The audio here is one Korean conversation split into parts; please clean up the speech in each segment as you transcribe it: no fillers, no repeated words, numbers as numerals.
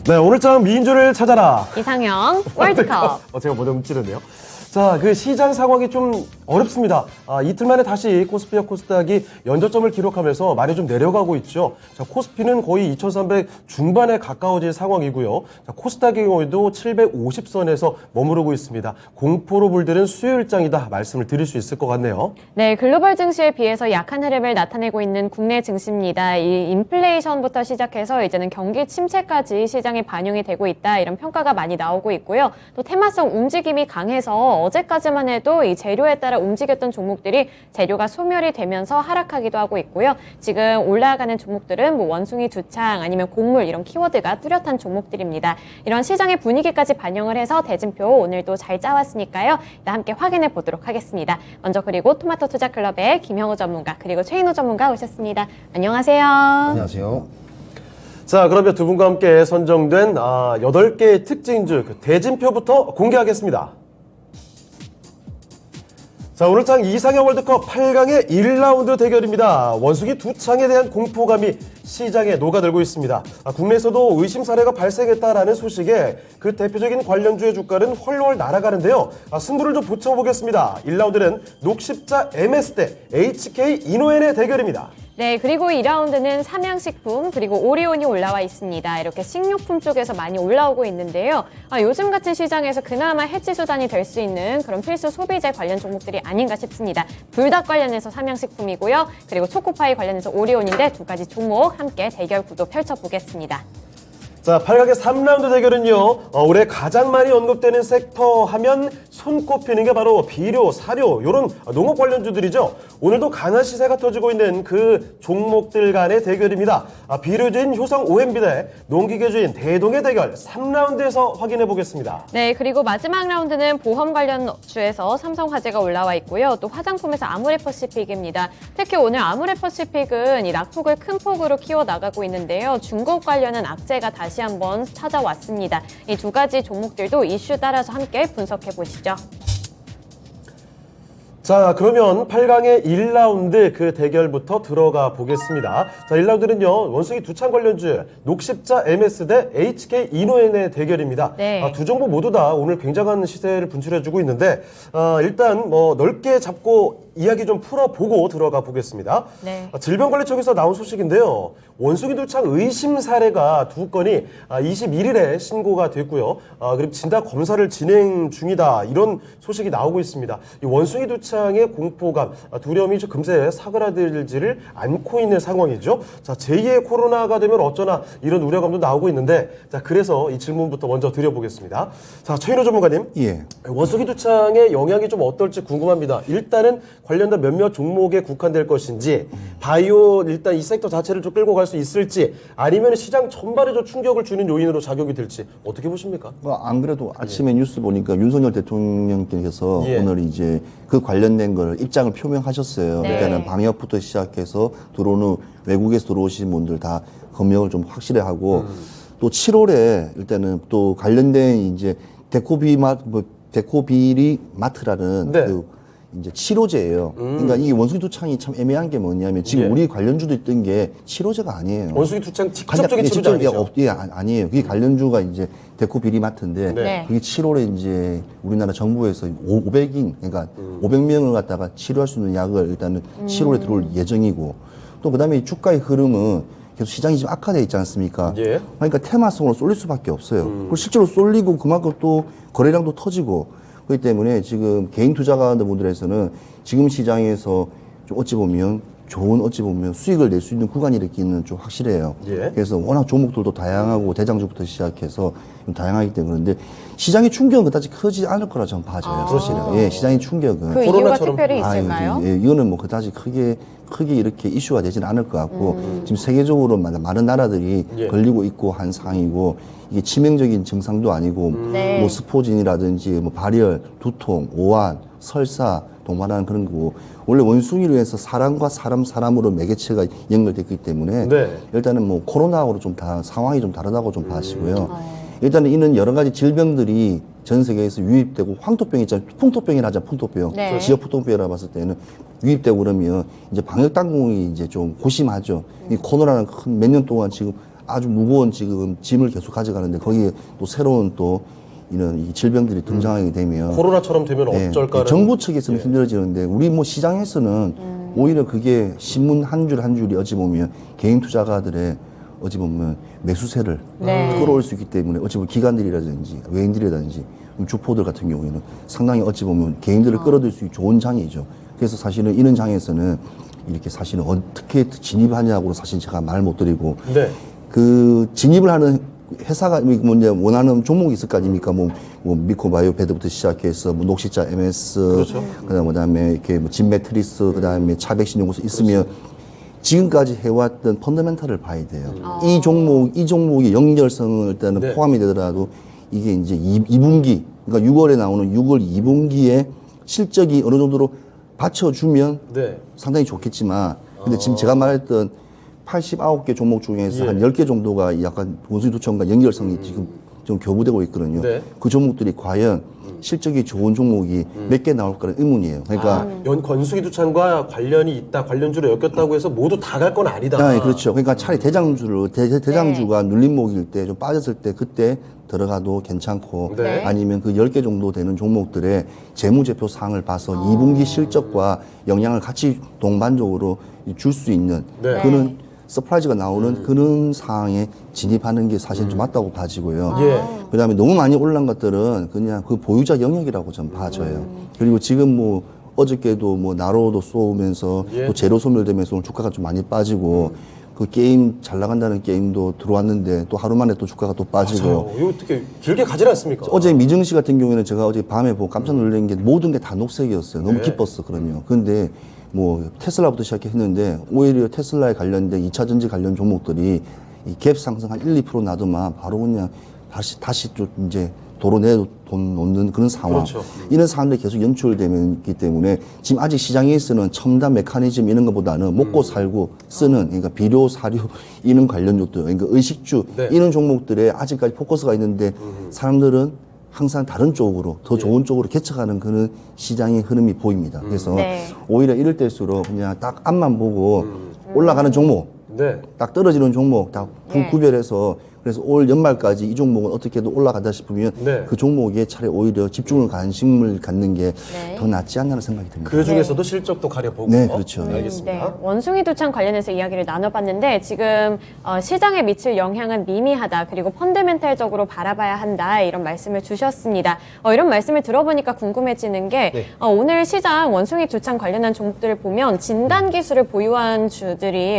네, 오늘장 미인조를 찾아라. 이상형 월드컵. 제가 먼저 뭉치는데요. 자, 그 시장 상황이 좀 어렵습니다. 이틀 만에 다시 코스피와 코스닥이 연저점을 기록하면서 많이 좀 내려가고 있죠. 자, 코스피는 거의 2300 중반에 가까워질 상황이고요. 자, 코스닥의 경우에도 750선에서 머무르고 있습니다. 공포로 물드는 수요일장이다 말씀을 드릴 수 있을 것 같네요. 네, 글로벌 증시에 비해서 약한 흐름을 나타내고 있는 국내 증시입니다. 이 인플레이션부터 시작해서 이제는 경기 침체까지 시장에 반영이 되고 있다, 이런 평가가 많이 나오고 있고요. 또 테마성 움직임이 강해서 어제까지만 해도 이 재료에 따라 움직였던 종목들이 재료가 소멸이 되면서 하락하기도 하고 있고요. 지금 올라가는 종목들은 뭐 원숭이 두창 아니면 곡물 이런 키워드가 뚜렷한 종목들입니다. 이런 시장의 분위기까지 반영을 해서 대진표 오늘도 잘 짜왔으니까요. 일단 함께 확인해 보도록 하겠습니다. 먼저 그리고 토마토 투자클럽의 김형우 전문가 그리고 최인호 전문가 오셨습니다. 안녕하세요. 안녕하세요. 자, 그러면 두 분과 함께 선정된 8개의 특징주 그 대진표부터 공개하겠습니다. 자, 오늘장 이상형 월드컵 8강의 1라운드 대결입니다. 원숭이 두 창에 대한 공포감이 시장에 녹아들고 있습니다. 국내에서도 의심 사례가 발생했다라는 소식에 그 대표적인 관련주의 주가는 훨훨 날아가는데요. 승부를 좀 붙여보겠습니다. 1라운드는 녹십자 MS 대 HK 이노엔의 대결입니다. 네, 그리고 2라운드는 삼양식품 그리고 오리온이 올라와 있습니다. 이렇게 식료품 쪽에서 많이 올라오고 있는데요. 요즘 같은 시장에서 그나마 해지 수단이 될 수 있는 그런 필수 소비재 관련 종목들이 아닌가 싶습니다. 불닭 관련해서 삼양식품이고요. 그리고 초코파이 관련해서 오리온인데 두 가지 종목 함께 대결 구도 펼쳐보겠습니다. 자, 8강의 3라운드 대결은요, 올해 가장 많이 언급되는 섹터 하면 손꼽히는 게 바로 비료, 사료, 이런 농업 관련주들이죠. 오늘도 강한 시세가 터지고 있는 그 종목들 간의 대결입니다. 비료주인 효성 OMB 대 농기계주인 대동의 대결 3라운드에서 확인해 보겠습니다. 네, 그리고 마지막 라운드는 보험 관련주에서 삼성화재가 올라와 있고요. 또 화장품에서 아모레퍼시픽입니다. 특히 오늘 아모레퍼시픽은 이 낙폭을 큰 폭으로 키워나가고 있는데요. 중국 관련은 악재가 다시 한번 찾아왔습니다. 이 두 가지 종목들도 이슈 따라서 함께 분석해 보시죠. 자, 그러면 8강의 1라운드 그 대결부터 들어가 보겠습니다. 자, 1라운드는요, 원숭이 두창 관련주 녹십자 MS 대 HK 이노엔의 대결입니다. 네. 두 종목 모두 다 오늘 굉장한 시세를 분출해주고 있는데, 일단 넓게 잡고 이야기 좀 풀어보고 들어가 보겠습니다. 네. 질병관리청에서 나온 소식인데요. 원숭이 두창 의심 사례가 2건이 21일에 신고가 됐고요. 그리고 진단 검사를 진행 중이다, 이런 소식이 나오고 있습니다. 이 원숭이 두창의 공포감, 두려움이 금세 사그라들지를 않고 있는 상황이죠. 자, 제2의 코로나가 되면 어쩌나 이런 우려감도 나오고 있는데, 자, 그래서 이 질문부터 먼저 드려보겠습니다. 자, 최인호 전문가님. 예. 원숭이 두창의 영향이 좀 어떨지 궁금합니다. 일단은 관련된 몇몇 종목에 국한될 것인지, 바이오 일단 이 섹터 자체를 좀 끌고 갈 수 있을지, 아니면 시장 전반에 좀 충격을 주는 요인으로 작용이 될지 어떻게 보십니까? 안 그래도 아침에 뉴스 보니까 윤석열 대통령께서 예. 오늘 이제 그 관련된 걸 입장을 표명하셨어요. 네. 일단은 방역부터 시작해서 들어오는 외국에서 들어오신 분들 다 검역을 좀 확실히 하고 또 7월에 일단은 또 관련된 이제 데코비리 마트라는 네. 그 이제 치료제예요. 그러니까 이게 원숭이 두창이 참 애매한 게 뭐냐면 지금 예. 우리 관련주도 있던 게 치료제가 아니에요. 원숭이 두창 직접적인 치료제 아니죠? 아니에요. 그게 관련주가 이제 데코비리마트인데 네. 그게 7월에 이제 우리나라 정부에서 500인 그러니까 500명을 갖다가 치료할 수 있는 약을 일단은 7월에 들어올 예정이고 또 그다음에 이 주가의 흐름은 계속 시장이 지금 악화되어 있지 않습니까? 예. 그러니까 테마성으로 쏠릴 수밖에 없어요. 그리고 실제로 쏠리고 그만큼 또 거래량도 터지고 그렇기 때문에 지금 개인 투자가분들에서는 지금 시장에서 좀 어찌 보면 수익을 낼 수 있는 구간이 이렇게 있는 좀 확실해요. 예. 그래서 워낙 종목들도 다양하고 대장주부터 시작해서 좀 다양하기 때문에 그런데 시장의 충격은 그다지 크지 않을 거라 저는 봐져요. 사실은. 예, 시장의 충격은. 그 이유가 코로나처럼. 특별히 있을까요? 예, 이거는 뭐 그다지 크게 이렇게 이슈가 되지는 않을 것 같고 지금 세계적으로 많은 나라들이 예. 걸리고 있고 한 상황이고 이게 치명적인 증상도 아니고 네. 뭐 스포진이라든지 뭐 발열, 두통, 오한, 설사, 동반하는 그런 거고 원래 원숭이로 해서 사람과 사람으로 매개체가 연결됐기 때문에 네. 일단은 뭐 코로나하고는 좀 상황이 좀 다르다고 좀 봐시고요. 일단은 이는 여러 가지 질병들이 전 세계에서 유입되고 황토병 있잖아요. 풍토병이라 하자, 풍토병. 네. 지역 풍토병이라 봤을 때는 유입되고 그러면 이제 방역 당국이 이제 좀 고심하죠. 이 코로나는 몇 년 동안 지금 아주 무거운 지금 짐을 계속 가져가는데 거기에 또 새로운 또 이런 이 질병들이 등장하게 되면 코로나처럼 되면 어쩔까라는. 정부 측에서는 힘들어지는데 우리 뭐 시장에서는 오히려 그게 신문 한 줄 한 줄이 어찌 보면 개인 투자가들의 어찌 보면 매수세를 네. 끌어올 수 있기 때문에 어찌 보면 기관들이라든지 외인들이라든지 주포들 같은 경우에는 상당히 어찌 보면 개인들을 끌어들일 수 있는 좋은 장이죠. 그래서 사실은 이런 장에서는 이렇게 사실은 어떻게 진입하냐고 사실 제가 말 못 드리고 네. 그 진입을 하는 회사가 뭐 이제 원하는 종목이 있을 거 아닙니까? 뭐 미코바이오 패드부터 시작해서 뭐 녹시자 MS, 그렇죠. 그다음에 이렇게 뭐 진매트리스, 그다음에 차백신 연구소 있으면 지금까지 해왔던 펀더멘탈을 봐야 돼요. 이 종목의 연결성을 일단은 네. 포함이 되더라도 이게 이제 2분기, 그러니까 6월에 나오는 6월 2분기에 실적이 어느 정도로 받쳐주면 네. 상당히 좋겠지만, 근데 지금 제가 말했던 89개 종목 중에서 예. 한 10개 정도가 약간 원수두천과 연결성이 지금 좀 교부되고 있거든요. 네. 그 종목들이 과연 실적이 좋은 종목이 몇 개 나올까는 의문이에요. 그러니까 건수기 두창과 관련이 있다, 관련주로 엮였다고 해서 모두 다 갈 건 아니다. 네, 그렇죠. 그러니까 차라리 대장주가 눌림목일 때 좀 빠졌을 때 그때 들어가도 괜찮고 네. 아니면 그 10개 정도 되는 종목들의 재무제표 사항을 봐서 2분기 실적과 영향을 같이 동반적으로 줄 수 있는 네. 그런 서프라이즈가 나오는 그런 상황에 진입하는 게 사실 좀 맞다고 봐지고요. 예. 그다음에 너무 많이 올라간 것들은 그냥 그 보유자 영역이라고 좀 봐져요. 그리고 지금 뭐 어저께도 뭐 나로도 쏘면서 예. 또 재료 소멸되면서 오늘 주가가 좀 많이 빠지고 그 게임 잘 나간다는 게임도 들어왔는데 또 하루 만에 또 주가가 또 빠지고 맞아요. 이거 어떻게 길게 가지 않습니까? 어제 미증시 같은 경우에는 제가 어제 밤에 보고 깜짝 놀란 게 모든 게 다 녹색이었어요. 너무 네. 기뻤었거든요. 근데 뭐 테슬라부터 시작했는데 오히려 테슬라에 관련된 2차 전지 관련 종목들이 이 갭 상승 한 1, 2% 나더만 바로 그냥 다시 또 이제 도로 내돈 놓는 그런 상황. 그렇죠. 이런 상황들이 계속 연출되기 때문에 지금 아직 시장에서는 첨단 메커니즘 이런 것보다는 먹고 살고 쓰는 그러니까 비료, 사료 이런 관련주들 그러니까 의식주 네. 이런 종목들에 아직까지 포커스가 있는데 사람들은 항상 다른 쪽으로 더 좋은 쪽으로 개척하는 그런 시장의 흐름이 보입니다. 그래서 네. 오히려 이럴 때일수록 그냥 딱 앞만 보고 올라가는 종목 네. 딱 떨어지는 종목 딱 네. 구별해서 그래서 올 연말까지 이 종목은 어떻게든 올라가다 싶으면 네. 그 종목에 차라리 오히려 집중을 관심을 갖는 게 더 네. 낫지 않나는 생각이 듭니다. 그 중에서도 실적도 가려보고. 네, 그렇죠. 알겠습니다. 네, 원숭이 두창 관련해서 이야기를 나눠봤는데 지금 시장에 미칠 영향은 미미하다. 그리고 펀더멘탈적으로 바라봐야 한다. 이런 말씀을 주셨습니다. 이런 말씀을 들어보니까 궁금해지는 게 네. 오늘 시장 원숭이 두창 관련한 종목들을 보면 진단 기술을 보유한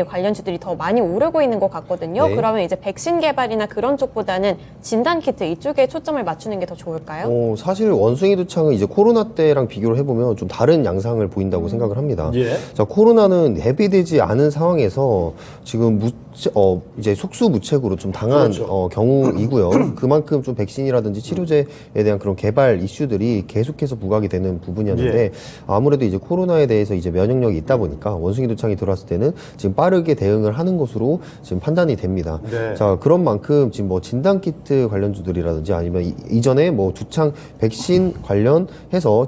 관련주들이 더 많이 오르고 있는 것 같거든요. 네. 그러면 이제 백신 개발이나 그런 쪽보다는 진단 키트 이쪽에 초점을 맞추는 게 더 좋을까요? 사실 원숭이 두창은 이제 코로나 때랑 비교를 해보면 좀 다른 양상을 보인다고 생각을 합니다. 예. 자, 코로나는 대비되지 않은 상황에서 지금 이제 속수무책으로 좀 당한 그렇죠. 경우이고요. 그만큼 좀 백신이라든지 치료제에 대한 그런 개발 이슈들이 계속해서 부각이 되는 부분이었는데 예. 아무래도 이제 코로나에 대해서 이제 면역력이 있다 보니까 원숭이 두창이 들어왔을 때는 지금 빠르게 대응을 하는 것으로 지금 판단이 됩니다. 네. 자, 그런 만큼 지금 뭐 진단키트 관련주들이라든지 아니면 이전에 뭐 두창 백신 관련해서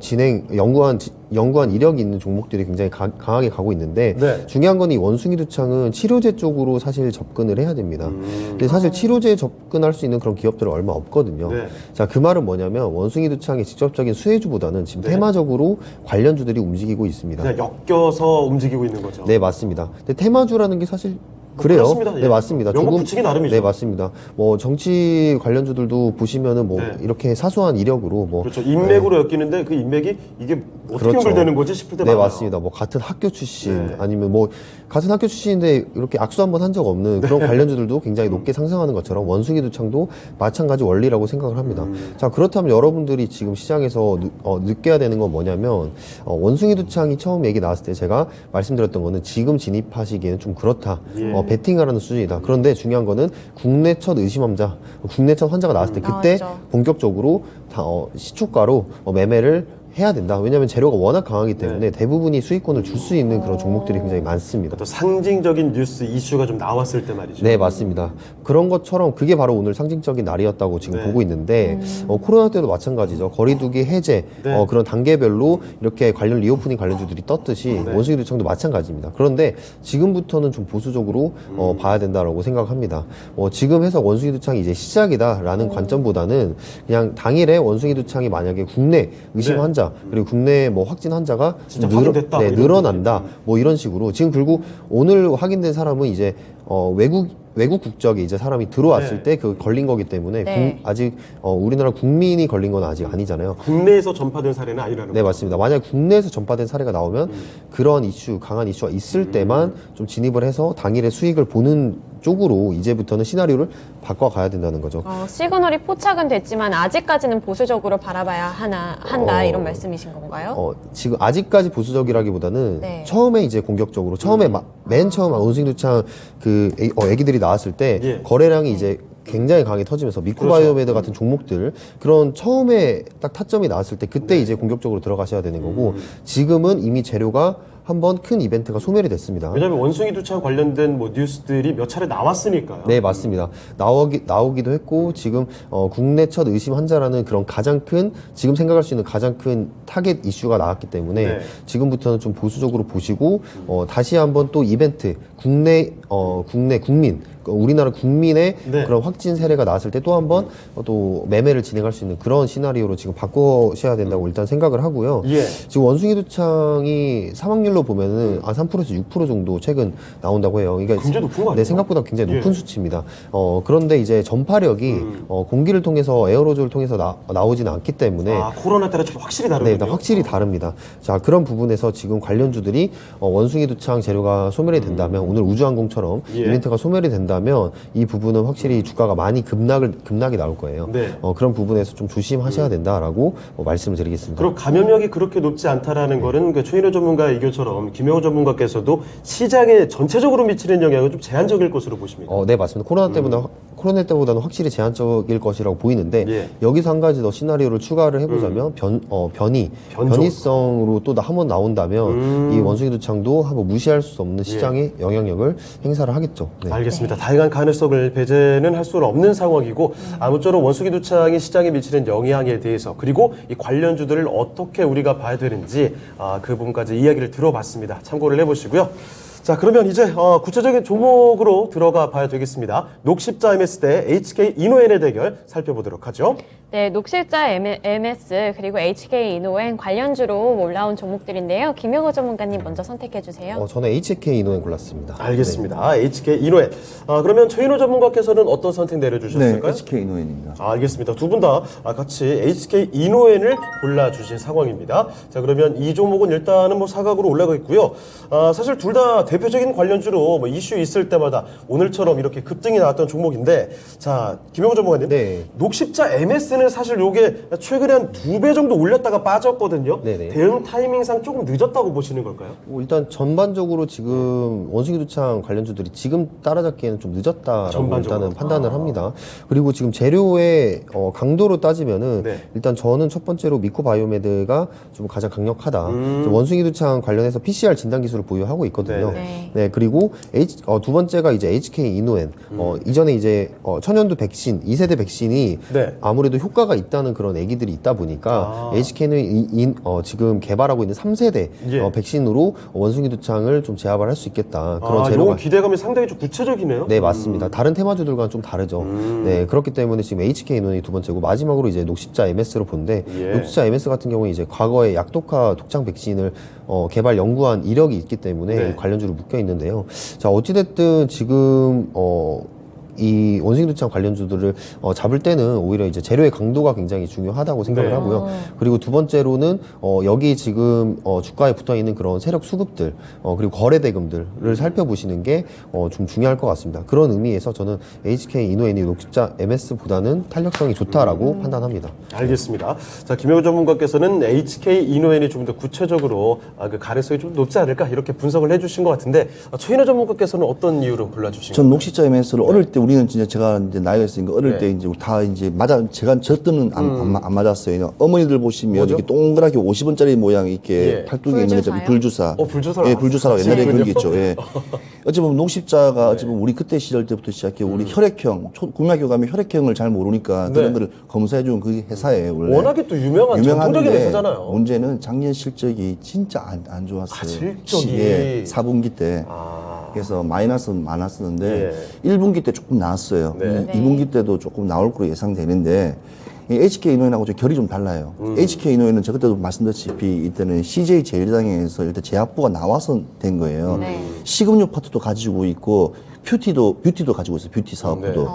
연구한 이력이 있는 종목들이 굉장히 강하게 가고 있는데 네. 중요한 건 이 원숭이 두창은 치료제 쪽으로 사실 접근을 해야 됩니다. 근데 사실 치료제에 접근할 수 있는 그런 기업들은 얼마 없거든요. 네. 자, 그 말은 뭐냐면 원숭이 두창의 직접적인 수혜주보다는 지금 테마적으로 관련주들이 움직이고 있습니다. 그냥 엮여서 움직이고 있는 거죠. 네, 맞습니다. 근데 테마주라는 게 사실 그래요. 그렇습니다. 예. 네, 맞습니다. 명목 붙이기 나름이죠. 네, 맞습니다. 뭐 정치 관련주들도 보시면은 뭐 네. 이렇게 사소한 이력으로 뭐 그렇죠. 인맥으로 엮이는데 그 인맥이 이게 어떻게 그렇죠. 연결되는 거지 싶을 때 네, 많아요. 맞습니다. 뭐 같은 학교 출신 네. 아니면 뭐 같은 학교 출신인데 이렇게 악수 한번 한 적 없는 그런 관련주들도 굉장히 높게 상승하는 것처럼 원숭이 두창도 마찬가지 원리라고 생각을 합니다. 자, 그렇다면 여러분들이 지금 시장에서 느껴야 되는 건 뭐냐면 원숭이 두창이 처음 얘기 나왔을 때 제가 말씀드렸던 거는 지금 진입하시기에는 좀 그렇다. 예. 베팅하라는 수준이다. 그런데 중요한 거는 국내 첫 국내 첫 환자가 나왔을 때 그때 나왔죠. 본격적으로 시초가로 매매를 해야 된다. 왜냐하면 재료가 워낙 강하기 때문에 대부분이 수익권을 줄 수 있는 그런 종목들이 굉장히 많습니다. 또 상징적인 뉴스 이슈가 좀 나왔을 때 말이죠. 네, 맞습니다. 그런 것처럼 그게 바로 오늘 상징적인 날이었다고 지금 보고 있는데 코로나 때도 마찬가지죠. 거리두기 해제 그런 단계별로 이렇게 관련 리오프닝 관련주들이 떴듯이 원숭이 두창도 마찬가지입니다. 그런데 지금부터는 좀 보수적으로 봐야 된다라고 생각합니다. 지금 해서 원숭이 두창이 이제 시작이다라는 관점보다는 그냥 당일에 원숭이 두창이 만약에 국내 의심 환자 그리고 국내 뭐 확진 환자가 진짜 확인됐다, 뭐 이런 늘어난다 뭐 이런 식으로 지금 그리고 오늘 확인된 사람은 이제 외국 국적에 이제 사람이 들어왔을 때 그 걸린 거기 때문에 네. 아직 우리나라 국민이 걸린 건 아직 아니잖아요. 국내에서 전파된 사례는 아니라는 네, 거죠. 맞습니다. 만약 국내에서 전파된 사례가 나오면 그런 이슈, 강한 이슈가 있을 때만 좀 진입을 해서 당일의 수익을 보는 쪽으로 이제부터는 시나리오를 바꿔가야 된다는 거죠. 시그널이 포착은 됐지만 아직까지는 보수적으로 바라봐야 한다 이런 말씀이신 건가요? 지금 아직까지 보수적이라기보다는 네. 처음에 이제 공격적으로 처음에 맨 처음 원숭이 두창 그 애기들이 나왔을 때 예. 거래량이 이제 굉장히 강하게 터지면서 미코바이오메드 같은 종목들 그런 처음에 딱 타점이 나왔을 때 그때 이제 공격적으로 들어가셔야 되는 거고 지금은 이미 재료가 한번 큰 이벤트가 소멸이 됐습니다. 왜냐하면 원숭이 두창 관련된 뭐 뉴스들이 몇 차례 나왔으니까요. 네, 맞습니다. 나오기도 했고, 지금, 국내 첫 의심 환자라는 그런 가장 큰, 지금 생각할 수 있는 가장 큰 타겟 이슈가 나왔기 때문에, 네. 지금부터는 좀 보수적으로 보시고, 다시 한번 또 이벤트, 국내 국민, 우리나라 국민의 네. 그런 확진 사례가 나왔을 때 또 한번 또 매매를 진행할 수 있는 그런 시나리오로 지금 바꾸셔야 된다고 일단 생각을 하고요. 예. 지금 원숭이 두창이 사망률로 보면은 3%에서 6% 정도 최근 나온다고 해요. 그러니까 굉장히 높은 거 아니에요? 네, 생각보다 굉장히 높은 예. 수치입니다. 그런데 이제 전파력이 공기를 통해서 에어로졸을 통해서 나오지는 않기 때문에 코로나 때랑 좀 확실히 네, 다르군요. 일단 확실히 다릅니다. 자, 그런 부분에서 지금 관련주들이 원숭이 두창 재료가 소멸이 된다면 오늘 우주항공처럼 예. 이벤트가 소멸이 된다면 이 부분은 확실히 주가가 많이 급락이 나올 거예요. 네. 그런 부분에서 좀 조심하셔야 된다라고 말씀을 드리겠습니다. 그리고 감염력이 그렇게 높지 않다라는 거는 그 최인호 전문가 의견처럼 김영호 전문가께서도 시장에 전체적으로 미치는 영향은 좀 제한적일 것으로 보십니다. 네, 맞습니다. 코로나 때보다는 확실히 제한적일 것이라고 보이는데 예. 여기서 한 가지 더 시나리오를 추가를 해보자면 변이성으로 또 한 번 나온다면 이 원숭이 두창도 한번 무시할 수 없는 시장의 영향력을 행사를 하겠죠. 네. 알겠습니다. 다양한 가능성을 배제는 할 수는 없는 상황이고 아무쪼록 원숭이 두창이 시장에 미치는 영향에 대해서 그리고 이 관련주들을 어떻게 우리가 봐야 되는지 그 부분까지 이야기를 들어봤습니다. 참고를 해보시고요. 자, 그러면 이제 구체적인 종목으로 들어가 봐야 되겠습니다. 녹십자 MS 대 HK 이노엔의 대결 살펴보도록 하죠. 네, 녹실자 MS 그리고 HK 이노엔 관련주로 올라온 종목들인데요. 김영호 전문가님 먼저 선택해 주세요. 저는 HK 이노엔 골랐습니다. 알겠습니다. HK 이노엔. 그러면 최인호 전문가께서는 어떤 선택 네, 내려주셨을까요? HK 이노엔입니다. 알겠습니다. 두 분 다 같이 HK 이노엔을 골라주신 상황입니다. 자, 그러면 이 종목은 일단은 뭐 사각으로 올라가 있고요. 사실 둘 다 대표적인 관련주로 뭐 이슈 있을 때마다 오늘처럼 이렇게 급등이 나왔던 종목인데, 자, 김영호 전문가님. 네. 녹십자 MS는 사실 요게 최근에 한 2배 정도 올렸다가 빠졌거든요. 네네. 대응 타이밍상 조금 늦었다고 보시는 걸까요? 일단 전반적으로 지금 원숭이 두창 관련주들이 지금 따라잡기에는 좀 늦었다라고 전반적으로. 일단은 판단을 합니다. 그리고 지금 재료의 강도로 따지면은 네. 일단 저는 첫 번째로 미코바이오메드가 좀 가장 강력하다. 원숭이 두창 관련해서 PCR 진단 기술을 보유하고 있거든요. 네. 네, 그리고 두 번째가 이제 HK 이노엔. 이전에 이제 천연두 백신, 2세대 백신이 네. 아무래도 효과가 있다는 그런 얘기들이 있다 보니까 HK는 지금 개발하고 있는 3세대 예. 백신으로 원숭이 두창을 좀 제압을 할 수 있겠다. 그런 이건 재료가 기대감이 상당히 좀 구체적이네요. 네, 맞습니다. 다른 테마주들과는 좀 다르죠. 네, 그렇기 때문에 지금 HK 이노엔이 두 번째고 마지막으로 이제 녹십자 MS로 본데 예. 녹십자 MS 같은 경우에 이제 과거에 약독화 독창 백신을 개발 연구한 이력이 있기 때문에 네. 관련주로 묶여 있는데요. 자, 어찌됐든 지금 이 원숭이 두창 관련주들을 잡을 때는 오히려 이제 재료의 강도가 굉장히 중요하다고 생각을 네. 하고요. 그리고 두 번째로는 여기 지금 주가에 붙어 있는 그런 세력 수급들 그리고 거래 대금들을 살펴보시는 게 좀 중요할 것 같습니다. 그런 의미에서 저는 HK 이노엔이 녹십자 MS보다는 탄력성이 좋다라고 판단합니다. 알겠습니다. 자, 김영호 전문가께서는 HK 이노엔이 좀 더 구체적으로 그 가능성이 좀 높지 않을까 이렇게 분석을 해주신 것 같은데 최인호 전문가께서는 어떤 이유로 골라주신 전 거예요? 녹십자 MS를 어릴 때 우리는 진짜 제가 이제 나이가 있으니까 어릴 네. 때 이제 다 이제 제가 저 때는 안 맞았어요. 어머니들 보시면 뭐죠? 이렇게 동그랗게 50원짜리 모양 이렇게 예. 팔뚝에 있는 거 불주사요? 불주사. 불주사를 예, 불주사라고 옛날에 아시는군요. 그런 게 있죠. 예. 어찌 보면 녹십자가 어찌 보면 우리 그때 시절 때부터 시작해 우리 혈액형, 국민학교 가면 혈액형을 잘 모르니까 네. 그런 거를 검사해주는 그게 회사예요. 원래. 워낙에 또 유명한 전통적인 회사잖아요. 문제는 작년 실적이 진짜 안 좋았어요. 아, 실적이. 예, 4분기 때. 아. 그래서 마이너스 많았었는데 예. 1분기 때 조금 나왔어요. 네. 2분기 때도 조금 나올 거로 예상되는데 이 HK 이노엔하고 좀 결이 좀 달라요. HK 이노엔은 저 그때도 말씀드렸다시피 이때는 CJ 제일당에서 일단 제약부가 나와서 된 거예요. 네. 식음료 파트도 가지고 있고 뷰티도 가지고 있어요. 뷰티 사업부도. 네.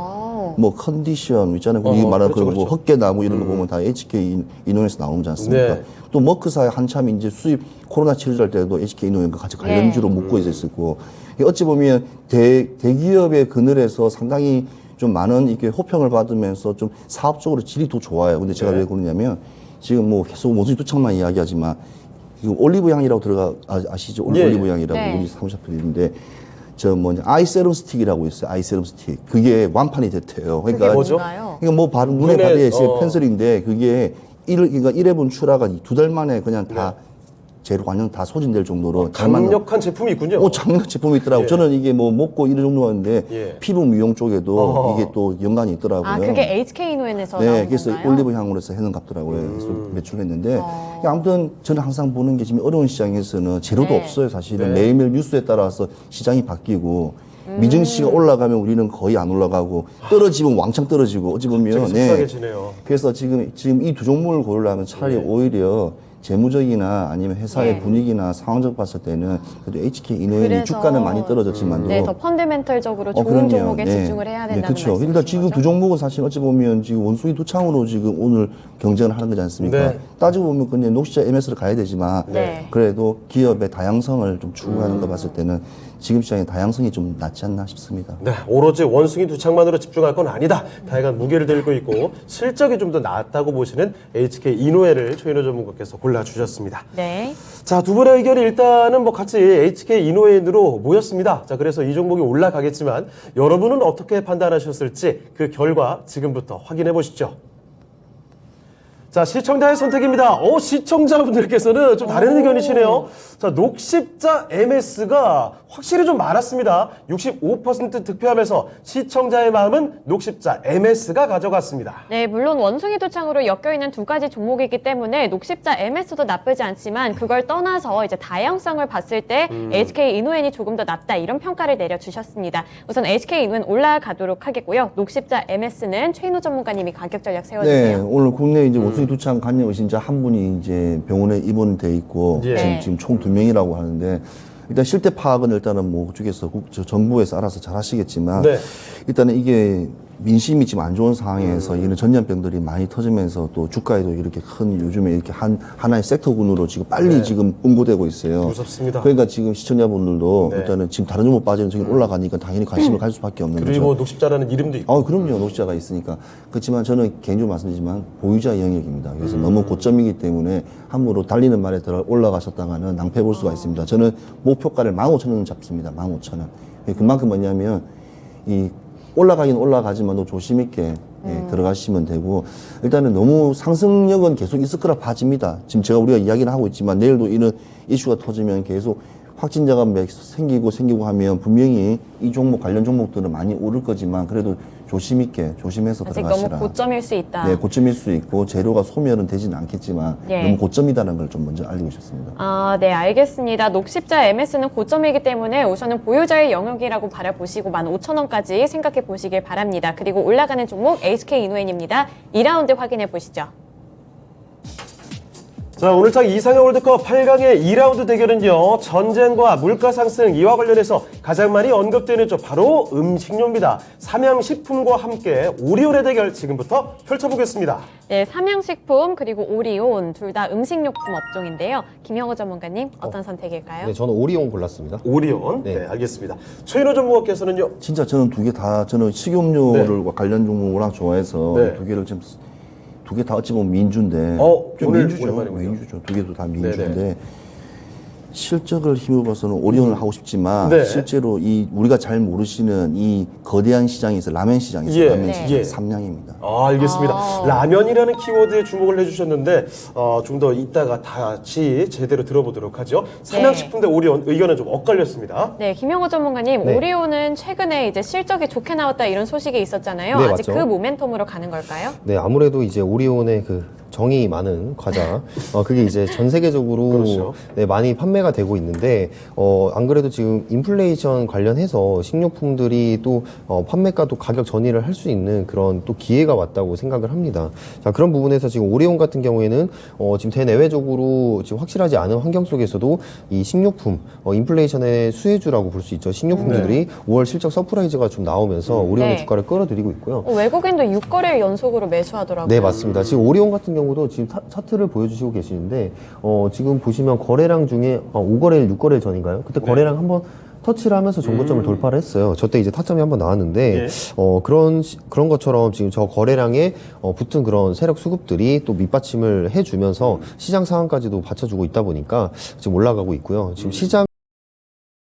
뭐 컨디션 있잖아요. 우리 말하는 그렇죠, 그뭐 그렇죠. 헛개나무 이런 거 보면 다 HK 이노엔에서 나오지 않습니까? 네. 또 머크사에 한참 이제 수입 코로나 치료할 때도 HK 이노엔과 같이 관련주로 묶고 있었고 어찌 보면 대기업의 그늘에서 상당히 좀 많은 이렇게 호평을 받으면서 좀 사업적으로 질이 더 좋아요. 근데 제가 네. 왜 그러냐면 지금 뭐 계속 원숭이 두창만 이야기하지만 이거 올리브 향이라고 아시죠? 예. 올리브 향이라고 네. 우리 사무실 편인데 저 뭐냐 아이세럼 스틱이라고 있어요. 아이세럼 스틱. 그게 완판이 됐대요. 그게 그러니까 뭔가요? 그러니까 뭐 바로 눈에 눈에, 바디에 있어요. 어. 펜슬인데 그게 그러니까 1회분 출하가 2달 만에 그냥 다 재료 완전 다 소진될 정도로 잘 만든 강력한 제품이 있군요. 장력 제품이 있더라고요. 예. 저는 이게 뭐 먹고 이런 정도였는데 예. 피부 미용 쪽에도 어허. 이게 또 연관이 있더라고요. 아, 그게 HK 이노엔에서 네, 나온 그래서 건가요? 올리브 향으로 해서 해놓은 값더라고요. 그래서 매출했는데 아무튼 저는 항상 보는 게 지금 어려운 시장에서는 재료도 네. 없어요. 사실은 네. 매일매일 뉴스에 따라서 시장이 바뀌고 미증시가 올라가면 우리는 거의 안 올라가고 떨어지면 왕창 떨어지고 어찌 보면 되게 속상해지네요. 그래서 지금 이 두 종목을 고르려면 차라리 네. 오히려 재무적이나 아니면 회사의 네. 분위기나 상황적 봤을 때는 그래도 HK 이노엔이 그래서- 주가는 많이 떨어졌지만도 네, 더 펀더멘털적으로 좋은 그럼요. 종목에 네. 집중을 해야 네, 된다는 그렇죠. 말씀이신 일단 지금 거죠? 두 종목은 사실 어찌 보면 지금 원숭이 두창으로 지금 오늘 경쟁을 하는 거지 않습니까? 네. 따지고 보면 그냥 녹시자 MS를 가야 되지만 네. 그래도 기업의 다양성을 좀 추구하는 거 봤을 때는 지금 시장의 다양성이 좀 낫지 않나 싶습니다. 네, 오로지 원숭이 두창만으로 집중할 건 아니다. 다양한 무게를 들고 있고 실적이 좀 더 낫다고 보시는 HK 이노엔을 최인호 전문가께서 골라주셨습니다. 네. 자, 두 분의 의견이 일단은 뭐 같이 HK 이노엔으로 모였습니다. 자, 그래서 이 종목이 올라가겠지만 여러분은 어떻게 판단하셨을지 그 결과 지금부터 확인해 보시죠. 자, 시청자의 선택입니다. 시청자분들께서는 좀 다른 의견이시네요. 자, 녹십자 MS가 확실히 좀 많았습니다. 65% 득표하면서 시청자의 마음은 녹십자 MS가 가져갔습니다. 네, 물론 원숭이 두창으로 엮여있는 두 가지 종목이기 때문에 녹십자 MS도 나쁘지 않지만 그걸 떠나서 이제 다양성을 봤을 때 HK 이노엔이 조금 더 낫다 이런 평가를 내려주셨습니다. 우선 HK 이노엔 올라가도록 하겠고요. 녹십자 MS는 최인호 전문가님이 가격 전략 네, 세워주세요. 오늘 국내 이제 원숭이 두창 간염 의심자 한 분이 이제 병원에 입원돼 있고 예. 네. 지금 총 2명이라고 하는데 일단 실태 파악은 일단은 뭐 그쪽에서 정부에서 알아서 잘 하시겠지만 네. 일단은 이게 민심이 지금 안 좋은 상황에서 이런 전염병들이 많이 터지면서 또 주가에도 이렇게 큰 요즘에 이렇게 하나의 섹터군으로 지금 빨리 네. 지금 응고되고 있어요. 무섭습니다. 그러니까 지금 시청자분들도 네. 일단은 지금 다른 종목 빠지는 저기 올라가니까 당연히 관심을 갈 수밖에 없는 거죠. 그리고 녹십자라는 이름도 있고. 그럼요. 녹시자가 있으니까. 그렇지만 저는 개인적으로 말씀드리지만 보유자 영역입니다. 그래서 너무 고점이기 때문에 함부로 달리는 말에 들어 올라가셨다가는 낭패 볼 수가 있습니다. 저는 목표가를 15,000원 잡습니다. 15,000원. 그만큼 뭐냐면 이 올라가긴 올라가지만도 조심 있게 들어가시면 되고 일단은 너무 상승력은 계속 있을 거라 봐집니다. 지금 우리가 이야기를 하고 있지만 내일도 이런 이슈가 터지면 계속 확진자가 생기고 하면 분명히 이 종목 관련 종목들은 많이 오를 거지만 그래도 조심 있게 조심해서 아직 들어가시라. 너무 고점일 수 있다. 네, 고점일 수 있고 재료가 소멸은 되지는 않겠지만 네. 너무 고점이다는 걸 좀 먼저 알리고 싶습니다. 아, 네, 알겠습니다. 녹십자 MS는 고점이기 때문에 우선은 보유자의 영역이라고 바라보시고 15,000원까지 생각해 보시길 바랍니다. 그리고 올라가는 종목 HK 이노엔입니다. 2라운드 확인해 보시죠. 자, 오늘장 이상형 월드컵 8강의 2라운드 대결은요, 전쟁과 물가 상승 이와 관련해서 가장 많이 언급되는 쪽 바로 음식료입니다. 삼양식품과 함께 오리온의 대결 지금부터 펼쳐보겠습니다. 네, 삼양식품 그리고 오리온 둘 다 음식료품 업종인데요. 김영호 전문가님 어떤 선택일까요? 네, 저는 오리온 골랐습니다. 오리온. 네, 네. 알겠습니다. 최인호 전문가께서는요. 진짜 저는 두 개 다 저는 식용유를 관련 종목 워낙 좋아해서 네. 두 개를 지금 두 개 다 어찌 보면 민주인데 오늘 민주죠. 오랜만이군요. 민주죠. 두 개도 다 민주인데 실적을 힘입어서는 오리온을 하고 싶지만 네. 실제로 이 우리가 잘 모르시는 이 거대한 시장에서 라면 시장에서 예. 라면 네. 시장 예. 삼량입니다. 알겠습니다. 아. 라면이라는 키워드에 주목을 해주셨는데 좀 더 이따가 같이 제대로 들어보도록 하죠. 삼양식품 대 오리온 의견은 좀 엇갈렸습니다. 네, 김영호 전문가님, 네. 오리온은 최근에 이제 실적이 좋게 나왔다 이런 소식이 있었잖아요. 네, 아직 맞죠. 그 모멘텀으로 가는 걸까요? 네, 아무래도 이제 오리온의 그 정이 많은 과자, 그게 이제 전 세계적으로 그렇죠. 네, 많이 판매가 되고 있는데, 안 그래도 지금 인플레이션 관련해서 식료품들이 또 판매가도 가격 전이를 할 수 있는 그런 또 기회가 왔다고 생각을 합니다. 자, 그런 부분에서 지금 오리온 같은 경우에는 지금 대내외적으로 지금 확실하지 않은 환경 속에서도 이 식료품, 인플레이션의 수혜주라고 볼 수 있죠. 식료품들이 5월 실적 서프라이즈가 좀 나오면서 오리온의 네. 주가를 끌어들이고 있고요. 외국인도 6거래일 연속으로 매수하더라고요. 네, 맞습니다. 지금 오리온 같은 경우도 지금 차트를 보여주시고 계시는데, 지금 보시면 거래량 중에 5거래일, 6거래일 전인가요? 그때 거래량 한번 터치를 하면서 정고점을 돌파를 했어요. 저때 이제 타점이 한번 나왔는데, 예. 그런 것처럼 지금 저 거래량에 붙은 그런 세력 수급들이 또 밑받침을 해주면서 시장 상황까지도 받쳐주고 있다 보니까 지금 올라가고 있고요. 지금 시장